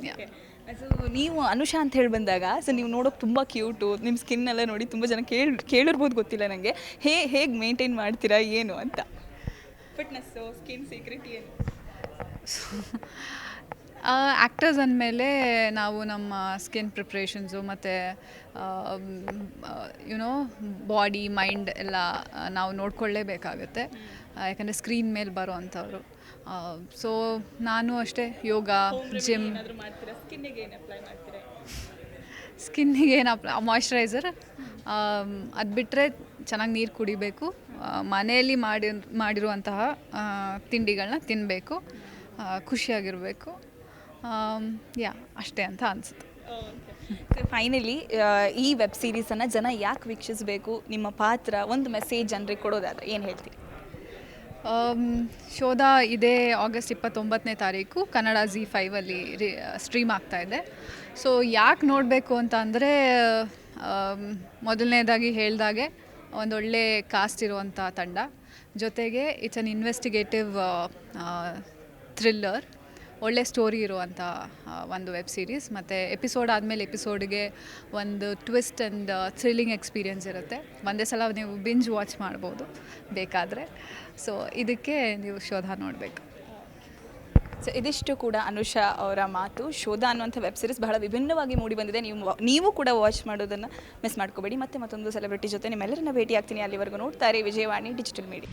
ಯಾ. So ನೀವು ಅನುಷಾ ಅಂತ ಹೇಳಿ ಬಂದಾಗ ಸೊ ನೀವು ನೋಡೋಕೆ ತುಂಬ ಕ್ಯೂಟು, ನಿಮ್ಮ ಸ್ಕಿನ್ ಎಲ್ಲ ನೋಡಿ ತುಂಬ ಜನ ಕೇಳಿರ್ಬೋದು, ಗೊತ್ತಿಲ್ಲ ನನಗೆ. ಹೇಗೆ ಮೇಂಟೈನ್ ಮಾಡ್ತೀರಾ ಏನು ಅಂತ? ಫಿಟ್ನೆಸ್ಸು, ಸ್ಕಿನ್ ಸೀಕ್ರೆಟ್ ಏನು? ಆ್ಯಕ್ಟರ್ಸ್ ಅಂದಮೇಲೆ ನಾವು ನಮ್ಮ ಸ್ಕಿನ್ ಪ್ರಿಪ್ರೇಷನ್ಸು ಮತ್ತು ಯುನೋ ಬಾಡಿ ಮೈಂಡ್ ಎಲ್ಲ ನಾವು ನೋಡ್ಕೊಳ್ಳೇಬೇಕಾಗುತ್ತೆ, ಯಾಕಂದರೆ ಸ್ಕ್ರೀನ್ ಮೇಲೆ ಬರೋ ಅಂಥವ್ರು. ಸೊ ನಾನು ಅಷ್ಟೇ ಯೋಗ, ಜಿಮ್. ಮಾಡ್ತೀರಾ? ಸ್ಕಿನ್ನಿಗೆ ಏನು ಅಪ್ಲೈ ಮಾಡ್ತೀರಾ? ಸ್ಕಿನ್ನಿಗೆ ಏನು ಮಾಯ್ಶ್ಚರೈಸರ್, ಅದು ಬಿಟ್ಟರೆ ಚೆನ್ನಾಗಿ ನೀರು ಕುಡಿಬೇಕು, ಮನೆಯಲ್ಲಿ ಮಾಡಿರುವಂತಹ ತಿಂಡಿಗಳನ್ನ ತಿನ್ನಬೇಕು, ಖುಷಿಯಾಗಿರಬೇಕು. ಯಾ, ಅಷ್ಟೇ ಅಂತ ಅನಿಸುತ್ತೆ. ಫೈನಲಿ ಈ ವೆಬ್ ಸೀರೀಸನ್ನು ಜನ ಯಾಕೆ ವೀಕ್ಷಿಸಬೇಕು? ನಿಮ್ಮ ಪಾತ್ರ ಒಂದು ಮೆಸೇಜ್ ಜನರಿಗೆ ಕೊಡೋದಾದರೆ ಏನು ಹೇಳ್ತೀರಿ? ಶೋಧ ಇದೇ ಆಗಸ್ಟ್ 29ನೇ ತಾರೀಕು ಕನ್ನಡ ZEE5ಅಲ್ಲಿ ಸ್ಟ್ರೀಮ್ ಆಗ್ತಾಯಿದೆ. ಸೊ ಯಾಕೆ ನೋಡಬೇಕು ಅಂತ ಅಂದರೆ, ಮೊದಲನೇದಾಗಿ ಹೇಳಿದಾಗೆ ಒಂದೊಳ್ಳೆ ಕಾಸ್ಟ್ ಇರುವಂಥ ತಂಡ, ಜೊತೆಗೆ ಇಟ್ಸ್ ಅನ್ ಇನ್ವೆಸ್ಟಿಗೇಟಿವ್ ಥ್ರಿಲ್ಲರ್, ಒಳ್ಳೆ ಸ್ಟೋರಿ ಇರುವಂಥ ಒಂದು ವೆಬ್ ಸೀರೀಸ್. ಮತ್ತು ಎಪಿಸೋಡ್ ಆದಮೇಲೆ ಎಪಿಸೋಡಿಗೆ ಒಂದು ಟ್ವಿಸ್ಟ್ ಆ್ಯಂಡ್ ಥ್ರಿಲ್ಲಿಂಗ್ ಎಕ್ಸ್ಪೀರಿಯೆನ್ಸ್ ಇರುತ್ತೆ. ಒಂದೇ ಸಲ ನೀವು ಬಿಂಜ್ ವಾಚ್ ಮಾಡ್ಬೋದು ಬೇಕಾದರೆ. ಸೊ ಇದಕ್ಕೆ ನೀವು ಶೋಧ ನೋಡಬೇಕು. ಸೊ ಇದಿಷ್ಟು ಕೂಡ ಅನುಷಾ ಅವರ ಮಾತು. ಶೋಧ ಅನ್ನುವಂಥ ವೆಬ್ ಸೀರೀಸ್ ಬಹಳ ವಿಭಿನ್ನವಾಗಿ ಮೂಡಿ ಬಂದಿದೆ. ನೀವು ಕೂಡ ವಾಚ್ ಮಾಡೋದನ್ನು ಮಿಸ್ ಮಾಡ್ಕೋಬೇಡಿ. ಮತ್ತೆ ಮತ್ತೊಂದು ಸೆಲೆಬ್ರಿಟಿ ಜೊತೆ ನಿಮ್ಮೆಲ್ಲರನ್ನ ಭೇಟಿ ಆಗ್ತೀನಿ. ಅಲ್ಲಿವರೆಗೂ ನೋಡ್ತಾರೆ ವಿಜಯವಾಣಿ ಡಿಜಿಟಲ್ ಮೀಡಿಯಾ.